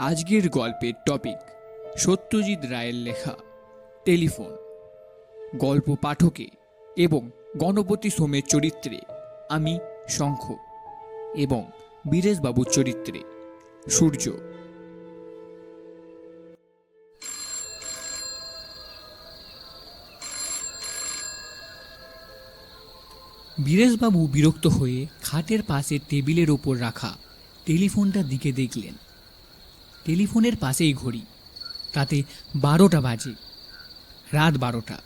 আজকের গল্পের টপিক সত্যজিৎ রায়ের লেখা টেলিফোন। গল্প পাঠকে এবং গণপতি সোমের চরিত্রে আমি শঙ্খ এবং বীরেশবাবুর চরিত্রে সূর্য। বীরেশবাবু বিরক্ত হয়ে খাটের পাশে টেবিলের ওপর রাখা টেলিফোনটার দিকে দেখলেন। টেলিফোনের পাশেই ঘড়ি, তাতে 12টা বাজে, রাত 12টা।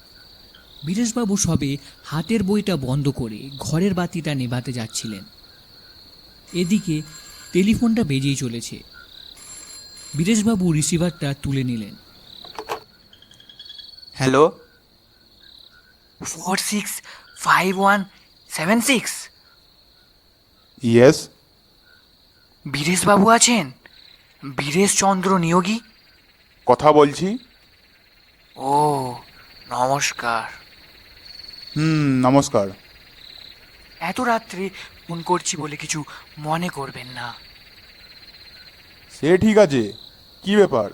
বীরেশবাবু সবে হাতের বইটা বন্ধ করে ঘরের বাতিটা নেভাতে যাচ্ছিলেন। এদিকে টেলিফোনটা বেজেই চলেছে। বীরেশবাবু রিসিভারটা তুলে নিলেন। হ্যালো, 465176। ইয়েস। বীরেশবাবু আছেন? বীরেশ চন্দ্র নিয়োগী। কথা বলছি। ও নমস্কার। নমস্কার। এত রাত্রে ফোন করছি বলে কিছু মনে করবেন না। সে ঠিক আছে, কি ব্যাপার?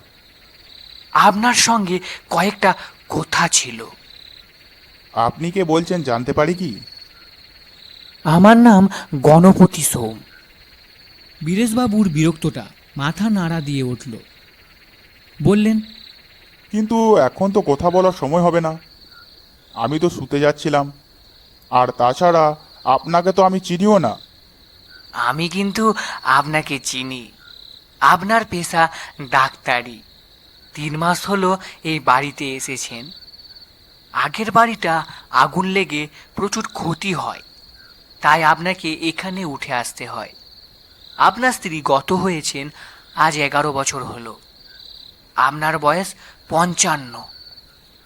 আপনার সঙ্গে কয়েকটা কথা ছিল। আপনি কে বলছেন জানতে পারি কি? আমার নাম গণপতি সোম। বীরেশবাবুর বিরক্তটা মাথা নাড়া দিয়ে উঠল। বললেন, কিন্তু এখন তো কথা বলার সময় হবে না, আমি তো শুতে যাচ্ছিলাম। আর তাছাড়া আপনাকে তো আমি চিনিও না। আমি কিন্তু আপনাকে চিনি। আপনার পেশা ডাক্তারি। 3 মাস হলো এই বাড়িতে এসেছেন। আগের বাড়িটা আগুন লেগে প্রচুর ক্ষতি হয়, তাই আপনাকে এখানে উঠে আসতে হয়। আপনার স্ত্রী গত হয়েছেন আজ 11 বছর হলো। আপনার বয়স 55।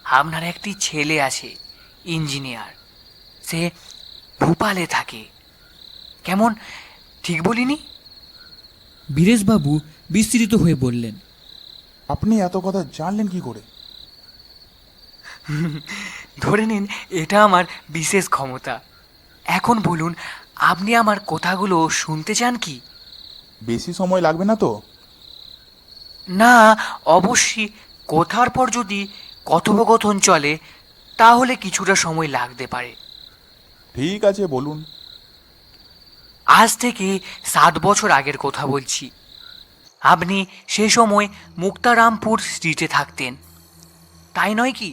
আপনার একটি ছেলে আছে, ইঞ্জিনিয়ার। সে ভোপালে থাকে। কেমন, ঠিক বলিনি? বীরেশবাবু বিস্মিত হয়ে বললেন, আপনি এত কথা জানলেন কি করে? ধরে নিন এটা আমার বিশেষ ক্ষমতা। এখন বলুন, আপনি আমার কথাগুলো শুনতে চান কি? বেশি সময় লাগবে না তো? না, অবশ্যই। কথার পর যদি কথোপকথন চলে তাহলে কিছুটা সময় লাগতে পারে। ঠিক আছে, বলুন। আজ থেকে 7 বছর আগের কথা বলছি। আপনি সে সময় মুক্তারামপুর স্ট্রিটে থাকতেন, তাই নয় কি?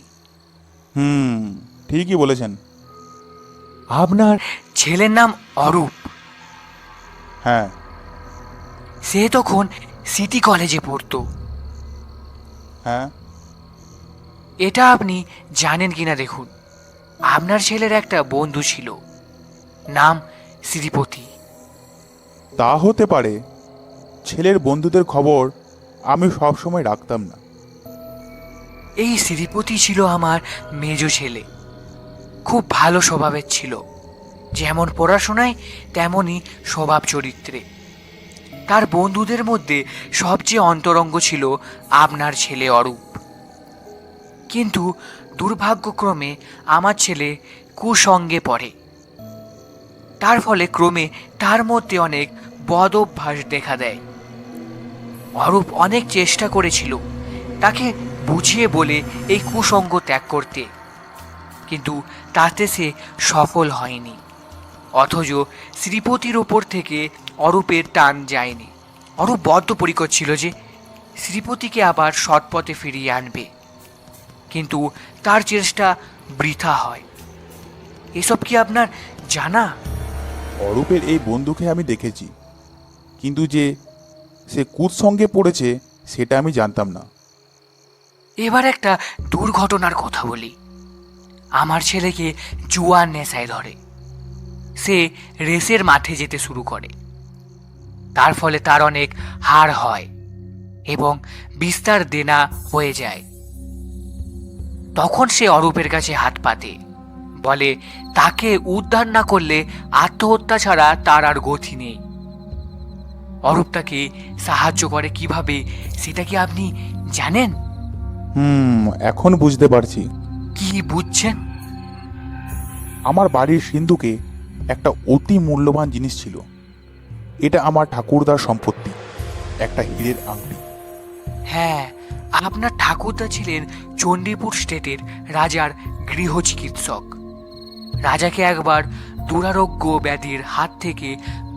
ঠিকই বলেছেন। আপনার ছেলের নাম অরূপ। হ্যাঁ। সে তখন সিটি কলেজে পড়তো। হ্যাঁ। এটা আপনি জানেন কিনা দেখুন। আপনার ছেলের একটা বন্ধু ছিল, নাম শ্রীপতি। তা হতে পারে। ছেলের বন্ধুদের খবর আমি সব সময় রাখতাম না। এই শ্রীপতি ছিল আমার মেজ ছেলে। খুব ভালো স্বভাবের ছিল, যেমন পড়াশোনায় তেমনই স্বভাব চরিত্রে। তার বন্ধুদের মধ্যে সবচেয়ে অন্তরঙ্গ ছিল আপনার ছেলে অরূপ। কিন্তু দুর্ভাগ্যক্রমে আমার ছেলে কুসঙ্গে পড়ে। তার ফলে ক্রমে তার মধ্যে অনেক বদ অভ্যাস দেখা দেয়। অরূপ অনেক চেষ্টা করেছিল তাকে বুঝিয়ে বলে এই কুসঙ্গ ত্যাগ করতে, কিন্তু তাতে সে সফল হয়নি। অথচ শ্রীপতির ওপর থেকে অরূপের টান যায়নি। অরূপ বদ্ধপরিকর ছিল যে শ্রীপতিকে আবার সৎপথে ফিরিয়ে আনবে, কিন্তু তার চেষ্টা বৃথা হয়। এসব কি আপনার জানা? অরূপের এই বন্ধুকে আমি দেখেছি, কিন্তু যে সে কুৎসঙ্গে পড়েছে সেটা আমি জানতাম না। এবার একটা দুর্ঘটনার কথা বলি। আমার ছেলেকে জুয়ার নেশায় ধরে। সে রেসের মাঠে যেতে শুরু করে। তার ফলে তার অনেক হার হয় এবং বিস্তার দেনা হয়ে যায়। তখন সে অরূপের কাছে হাত পাতে, বলে তাকে উদ্ধার না করলে আত্মহত্যা ছাড়া তার আর গতি নেই। অরূপ তাকে সাহায্য করে কিভাবে সেটা কি আপনি জানেন? এখন বুঝতে পারছি। কি বুঝছেন? আমার বাড়ির সিন্ধুকে একটা অতি মূল্যবান জিনিস ছিল। এটা আমার ঠাকুরদার সম্পত্তি। একটা হীরের আংটি। হ্যাঁ, আপনার ঠাকুরদা ছিলেন চণ্ডীপুর স্টেটের রাজার গৃহ চিকিৎসক। রাজাকে একবার দুরারোগ্য ব্যাধির হাত থেকে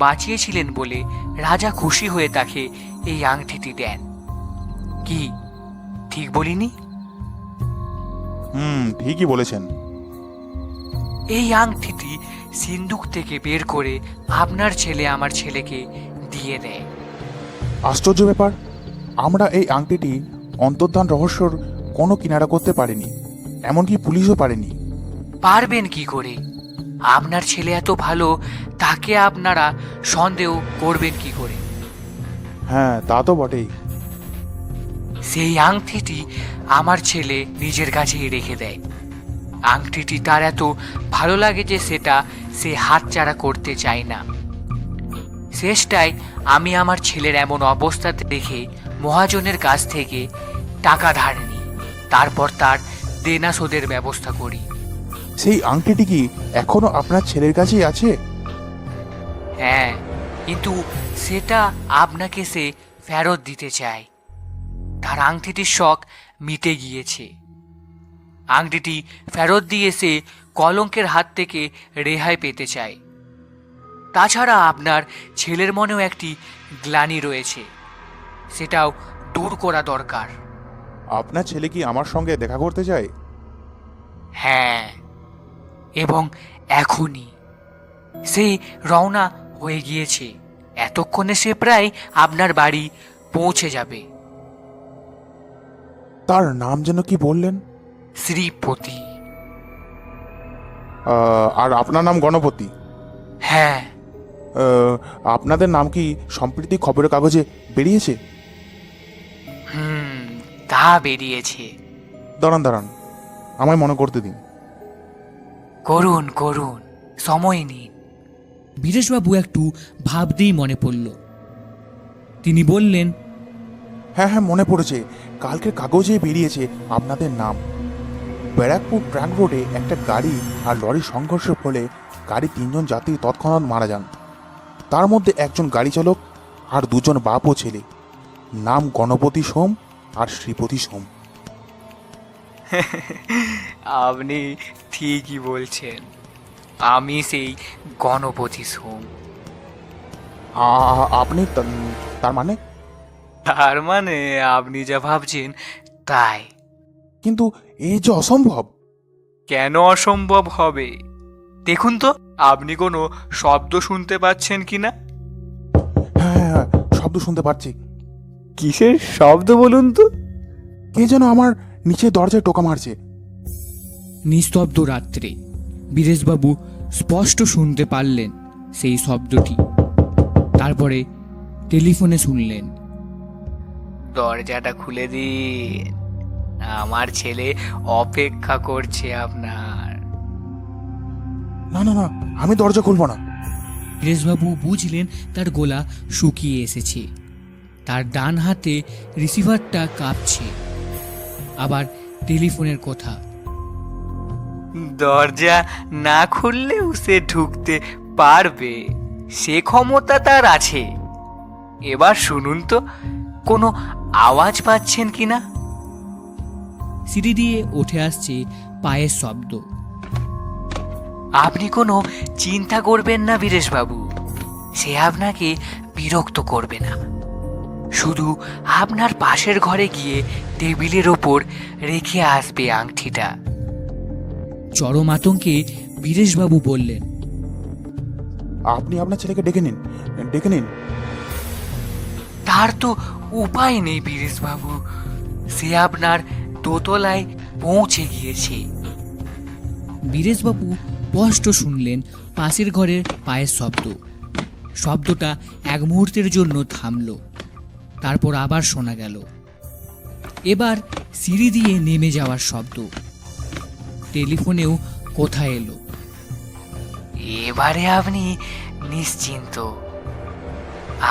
বাঁচিয়েছিলেন বলে রাজা খুশি হয়ে তাকে এই আংটিটি দেন। কি ঠিক বলিনি? ঠিকই বলেছেন। এই আংটিটি সিন্দুক থেকে বের করে আপনার ছেলে আমার ছেলেকে দিয়ে দেয়। আশ্চর্য ব্যাপার, আমরা এই আংটিটি অন্তর্ধান রহস্যর কোনো কিনারা করতে পারিনি, এমনকি পুলিশও পারেনি। পারবেন কি করে? আপনার ছেলে এত ভালো, তাকে আপনারা সন্দেহ করবেন কি করে? হ্যাঁ, তা তো বটেই। সেই আংটিটি আমার ছেলে নিজের কাছেই রেখে দেয়। আংটিটি তার এত ভালো লাগে যে সেটা সে হাতছাড়া করতে চায় না। শেষটায় আমি আমার ছেলের এমন অবস্থা দেখে মহাজনের কাছ থেকে টাকা ধার নিই, তারপর তার দেনা শোধের ব্যবস্থা করি। সেই আংটিটি কি এখনো আপনার ছেলের কাছেই আছে? হ্যাঁ, কিন্তু সেটা আপনাকে সে ফেরত দিতে চায়। তার আংটিটির শখ মিটে গিয়েছে। আংটিটি ফেরত দিয়ে সে কলঙ্কের হাত থেকে রেহাই পেতে চায়। তাছাড়া আপনার ছেলের মনেও একটি গ্লানি রয়েছে, সেটাও দূর করা দরকার। আপনার ছেলে কি আমার সঙ্গে দেখা করতে চায়? হ্যাঁ, এবং এখনই সে রওনা হয়ে গিয়েছে। এতক্ষণে সে প্রায় আপনার বাড়ি পৌঁছে যাবে। তার নাম যেন কি বললেন? শ্রীপতি। আর আপনার নাম গণপতি? হ্যাঁ। আপনাদের নাম কি সম্প্রতি খবরের কাগজে বেরিয়েছে? তা বেরিয়েছে। দাঁড়ান, আমায় মনে করতে দিন। করুন করুন, সময় নিন। বীরেশবাবু একটু ভাবতেই মনে পড়ল। তিনি বললেন, হ্যাঁ, মনে পড়েছে, কালকের কাগজে বেরিয়েছে আপনাদের নাম। ব্যারাকপুর ট্র্যাক রোডে একটা গাড়ি আর লরির সংঘর্ষের ফলে গাড়ি 3 জন যাত্রী তৎক্ষণাৎ মারা যান। তার মধ্যে একজন গাড়ি চালক আর 2 জন বাপ ও ছেলে। নাম গণপতি সোম আর শ্রীপতি সোম। আপনি ঠিকই বলছেন, আমি সেই গণপতি সোম। আপনি তার মানে? তার মানে আপনি যা ভাবছেন তাই। কিন্তু এ যে অসম্ভব। কেন অসম্ভব হবে? দেখুন তো, আপনি কোনো শব্দ শুনতে পাচ্ছেন কিনা? হ্যাঁ, শব্দ শুনতে পাচ্ছি। কিসের শব্দ বলুন তো? কে যেন আমার নিচে দরজায় টোকা মারছে। নিস্তব্ধ রাত্রে বীরেশবাবু স্পষ্ট শুনতে পারলেন সেই শব্দটি। তারপরে টেলিফোনে শুনলেন, দরজাটা খুলে দিন, আমার ছেলে অপেক্ষা করছে আপনার। না, আমি দরজা খুলব না। বীরেশবাবু বুঝলেন তার গলা শুকিয়ে এসেছে। তার ডান হাতে রিসিভারটা কাঁপছে। আবার টেলিফোনের কথা, দরজা না খুললেও সে ঢুকতে পারবে, সে ক্ষমতা তার আছে। এবার শুনুন তো, কোনো আওয়াজ পাচ্ছেন কিনা? সিঁড়ি দিয়ে উঠে আসছে পায়ের শব্দ। আপনি কোনো চিন্তা করবেন না বীরেশবাবু, সে আপনাকে বিরক্ত করবে না। শুধু আপনার পাশের ঘরে গিয়ে টেবিলের ওপর রেখে আসবে আংটিটা। চরম আতঙ্কে বীরেশবাবু বললেন, আপনি আপনার ছেলেকে ডেকে নিন। তার তো উপায় নেই বীরেশবাবু, সে আপনার দোতলায় পৌঁছে গিয়েছে। বীরেশবাবু স্পষ্ট শুনলেন পাশের ঘরের পায়ের শব্দ। শব্দটা এক মুহূর্তের জন্য থামল, তারপর আবার শোনা গেল। এবার সিঁড়ি দিয়ে নেমে যাওয়ার শব্দ। টেলিফোনেও কথা এলো, এবারে আপনি নিশ্চিন্ত।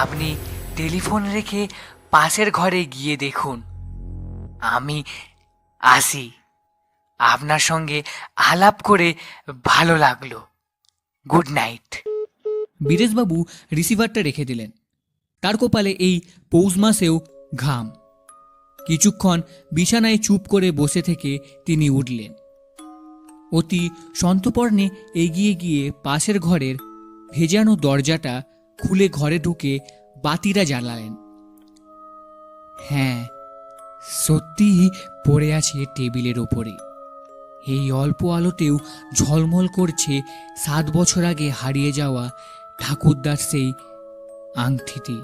আপনি টেলিফোন রেখে পাশের ঘরে গিয়ে দেখুন, আমি আসি। আপনার সঙ্গে আলাপ করে ভালো লাগলো। Good night. বীরেশবাবু রিসিভারটা রেখে দিলেন। তার কপালে এই পৌষ মাসেও ঘাম। কিছুক্ষণ বিছানায় চুপ করে বসে থেকে তিনি উঠলেন। অতি সন্তর্পণে এগিয়ে গিয়ে পাশের ঘরের ভেজানো দরজাটা খুলে ঘরে ঢুকে বাতিটা জ্বালালেন। হ্যাঁ, সত্যিই পড়ে আছে টেবিলের ওপরে। এই অল্প আলোতেও ঝলমল করছে 7 বছর আগে হারিয়ে যাওয়া ঠাকুরদার সেই আংটিটি।